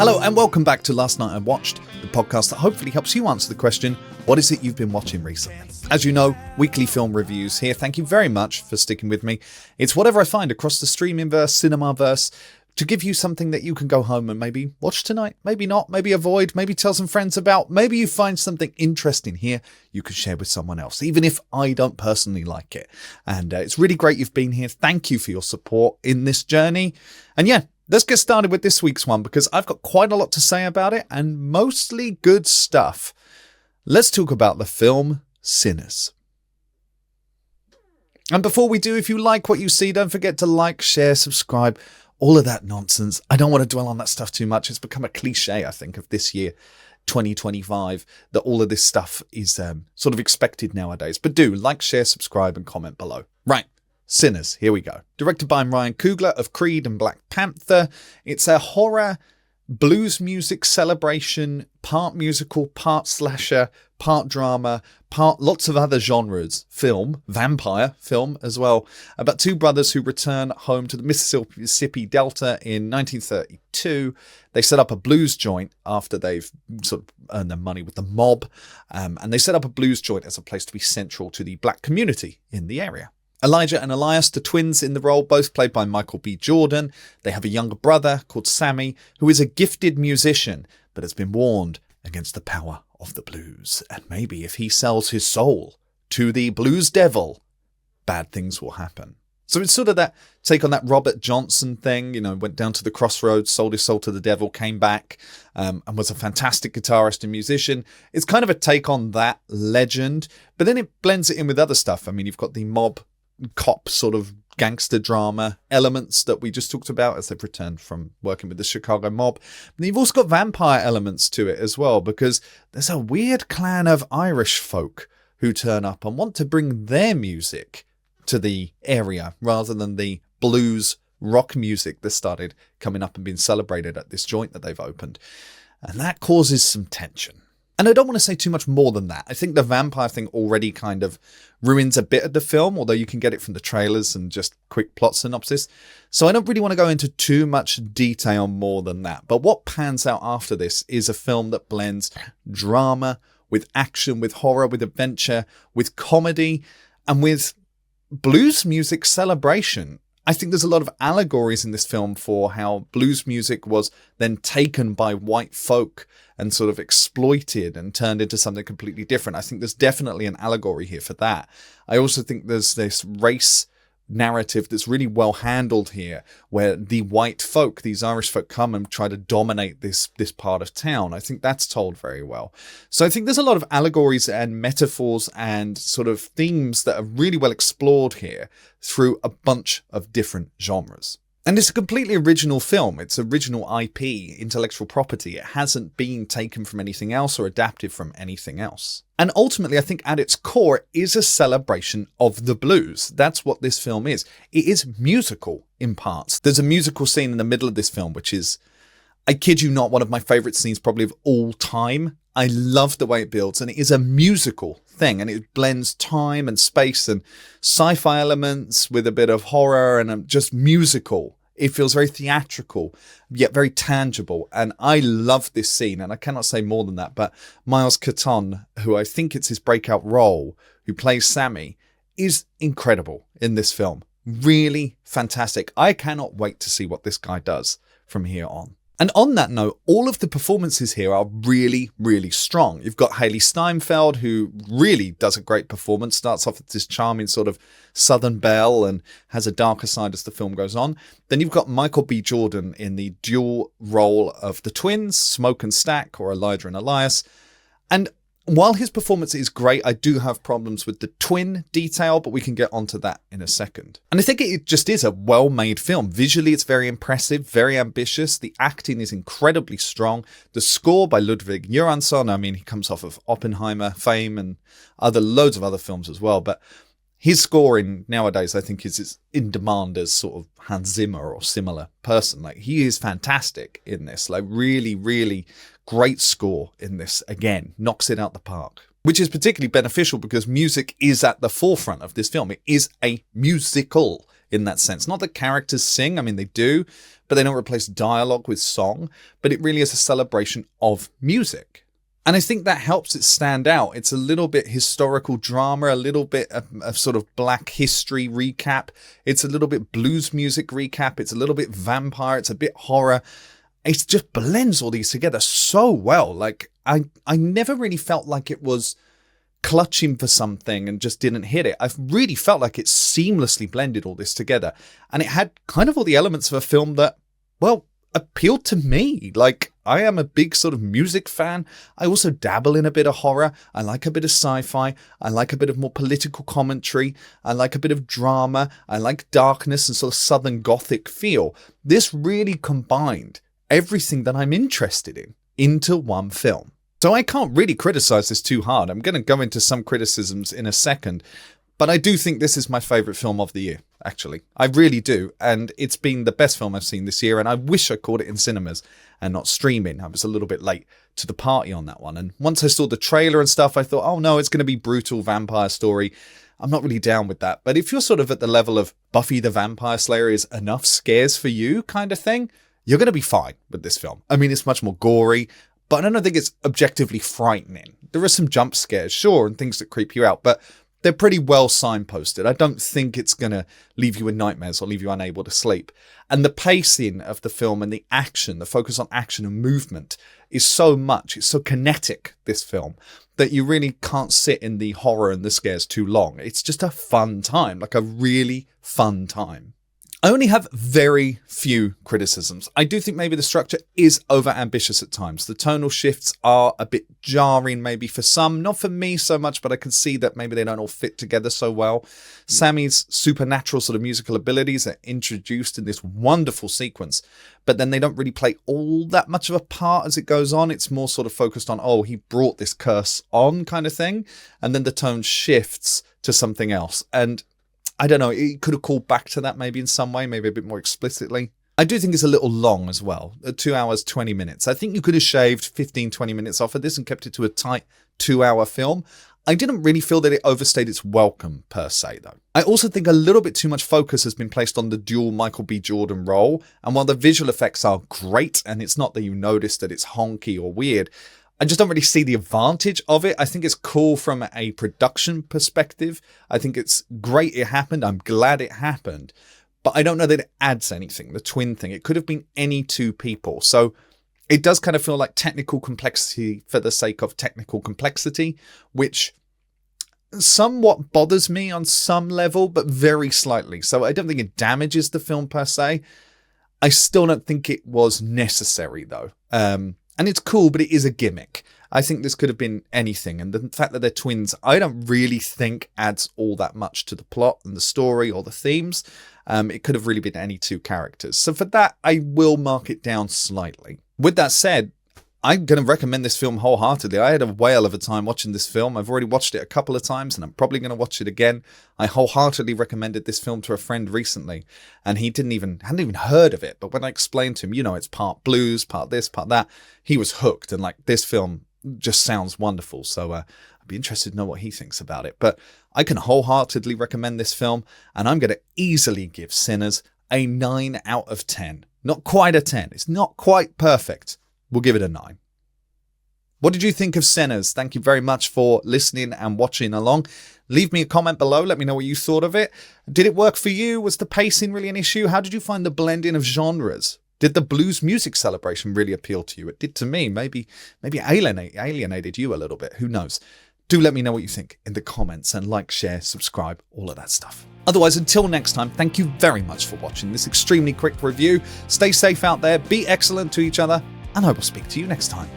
Hello and welcome back to Last Night I Watched, the podcast that hopefully helps you answer the question, what is it you've been watching recently? As you know, weekly film reviews here. Thank you very much for sticking with me. It's whatever I find across the streaming-verse, cinema-verse, to give you something that you can go home and maybe watch tonight, maybe not, maybe avoid, maybe tell some friends about, maybe you find something interesting here you can share with someone else, even if I don't personally like it. And it's really great you've been here. Thank you for your support in this journey. And yeah, let's get started with this week's one because I've got quite a lot to say about it and mostly good stuff. Let's talk about the film Sinners. And before we do, if you like what you see, don't forget to like, share, subscribe, all of that nonsense. I don't want to dwell on that stuff too much. It's become a cliche, I think, of this year, 2025, that all of this stuff is sort of expected nowadays. But do like, share, subscribe, and comment below. Right. Sinners, here we go. Directed by Ryan Coogler of Creed and Black Panther. It's a horror, blues music celebration, part musical, part slasher, part drama, part lots of other genres. Film, vampire film as well. About two brothers who return home to the Mississippi Delta in 1932. They set up a blues joint after they've sort of earned their money with the mob. And they set up a blues joint as a place to be central to the black community in the area. Elijah and Elias, the twins in the role, both played by Michael B. Jordan. They have a younger brother called Sammy, who is a gifted musician, but has been warned against the power of the blues. And maybe if he sells his soul to the blues devil, bad things will happen. So it's sort of that take on that Robert Johnson thing, went down to the crossroads, sold his soul to the devil, came back, and was a fantastic guitarist and musician. It's kind of a take on that legend, but then it blends it in with other stuff. I mean, you've got the mob cop sort of gangster drama elements that we just talked about as they've returned from working with the Chicago mob. And you've also got vampire elements to it as well, because there's a weird clan of Irish folk who turn up and want to bring their music to the area rather than the blues rock music that started coming up and being celebrated at this joint that they've opened. And that causes some tension. And I don't want to say too much more than that. I think the vampire thing already kind of ruins a bit of the film, although you can get it from the trailers and just quick plot synopsis. So I don't really want to go into too much detail more than that. But what pans out after this is a film that blends drama with action, with horror, with adventure, with comedy, and with blues music celebration. I think there's a lot of allegories in this film for how blues music was then taken by white folk and sort of exploited and turned into something completely different. I think there's definitely an allegory here for that. I also think there's this race narrative that's really well handled here, where the white folk, these Irish folk, come and try to dominate this part of town. I think that's told very well. So I think there's a lot of allegories and metaphors and sort of themes that are really well explored here through a bunch of different genres. And it's a completely original film. It's original IP, intellectual property. It hasn't been taken from anything else or adapted from anything else. And ultimately, I think at its core, it is a celebration of the blues. That's what this film is. It is musical in parts. There's a musical scene in the middle of this film, which is, I kid you not, one of my favorite scenes probably of all time. I love the way it builds, and it is a musical thing, and it blends time and space and sci-fi elements with a bit of horror and just musical. It feels very theatrical, yet very tangible, and I love this scene, and I cannot say more than that, but Miles Caton, who I think it's his breakout role, who plays Sammy, is incredible in this film. Really fantastic. I cannot wait to see what this guy does from here on. And on that note, all of the performances here are really, really strong. You've got Haley Steinfeld, who really does a great performance, starts off with this charming sort of Southern belle and has a darker side as the film goes on. Then you've got Michael B. Jordan in the dual role of the twins, Smoke and Stack, or Elijah and Elias. And while his performance is great, I do have problems with the twin detail, but we can get onto that in a second. And I think it just is a well-made film. Visually, it's very impressive, very ambitious. The acting is incredibly strong. The score by Ludwig Göransson, I mean, he comes off of Oppenheimer fame and loads of other films as well, but his scoring nowadays, I think, is in demand as sort of Hans Zimmer or similar person. Like, he is fantastic in this. Like, really, really great score in this. Again, knocks it out the park. Which is particularly beneficial because music is at the forefront of this film. It is a musical in that sense. Not that characters sing, I mean they do, but they don't replace dialogue with song, but it really is a celebration of music. And I think that helps it stand out. It's a little bit historical drama, a little bit of sort of black history recap. It's a little bit blues music recap. It's a little bit vampire. It's a bit horror. It just blends all these together so well. Like I never really felt like it was clutching for something and just didn't hit it. I've really felt like it seamlessly blended all this together. And it had kind of all the elements of a film that, well, appealed to me. Like, I am a big sort of music fan. I also dabble in a bit of horror. I like a bit of sci-fi. I like a bit of more political commentary. I like a bit of drama. I like darkness and sort of Southern Gothic feel. This really combined everything that I'm interested in into one film. So I can't really criticize this too hard. I'm going to go into some criticisms in a second, but I do think this is my favorite film of the year, actually. I really do. And it's been the best film I've seen this year. And I wish I caught it in cinemas and not streaming. I was a little bit late to the party on that one. And once I saw the trailer and stuff, I thought, oh no, it's going to be brutal vampire story. I'm not really down with that. But if you're sort of at the level of Buffy the Vampire Slayer is enough scares for you kind of thing, you're going to be fine with this film. I mean, it's much more gory, but I don't think it's objectively frightening. There are some jump scares, sure, and things that creep you out, but they're pretty well signposted. I don't think it's going to leave you in nightmares or leave you unable to sleep. And the pacing of the film and the action, the focus on action and movement is so much. It's so kinetic, this film, that you really can't sit in the horror and the scares too long. It's just a fun time, like a really fun time. I only have very few criticisms. I do think maybe the structure is over-ambitious at times. The tonal shifts are a bit jarring maybe for some, not for me so much, but I can see that maybe they don't all fit together so well. Sammy's supernatural sort of musical abilities are introduced in this wonderful sequence, but then they don't really play all that much of a part as it goes on. It's more sort of focused on, oh, he brought this curse on kind of thing, and then the tone shifts to something else. And I don't know, it could have called back to that maybe in some way, maybe a bit more explicitly. I do think it's a little long as well, 2 hours, 20 minutes. I think you could have shaved 15, 20 minutes off of this and kept it to a tight 2-hour film. I didn't really feel that it overstayed its welcome per se though. I also think a little bit too much focus has been placed on the dual Michael B. Jordan role. And while the visual effects are great, and it's not that you notice that it's honky or weird, I just don't really see the advantage of it. I think it's cool from a production perspective. I think it's great it happened. I'm glad it happened. But I don't know that it adds anything, the twin thing. It could have been any two people. So it does kind of feel like technical complexity for the sake of technical complexity, which somewhat bothers me on some level, but very slightly. So I don't think it damages the film per se. I still don't think it was necessary though. And it's cool, but it is a gimmick. I think this could have been anything. And the fact that they're twins, I don't really think adds all that much to the plot and the story or the themes. It could have really been any two characters. So for that, I will mark it down slightly. With that said, I'm going to recommend this film wholeheartedly. I had a whale of a time watching this film. I've already watched it a couple of times and I'm probably going to watch it again. I wholeheartedly recommended this film to a friend recently and he hadn't even heard of it. But when I explained to him, you know, it's part blues, part this, part that, he was hooked and like, this film just sounds wonderful. So I'd be interested to know what he thinks about it. But I can wholeheartedly recommend this film and I'm going to easily give Sinners a 9 out of 10. Not quite a 10. It's not quite perfect. We'll give it a 9. What did you think of Sinners? Thank you very much for listening and watching along. Leave me a comment below. Let me know what you thought of it. Did it work for you? Was the pacing really an issue? How did you find the blending of genres? Did the blues music celebration really appeal to you? It did to me. Maybe alienated you a little bit. Who knows? Do let me know what you think in the comments and like, share, subscribe, all of that stuff. Otherwise, until next time, thank you very much for watching this extremely quick review. Stay safe out there, be excellent to each other, and I will speak to you next time.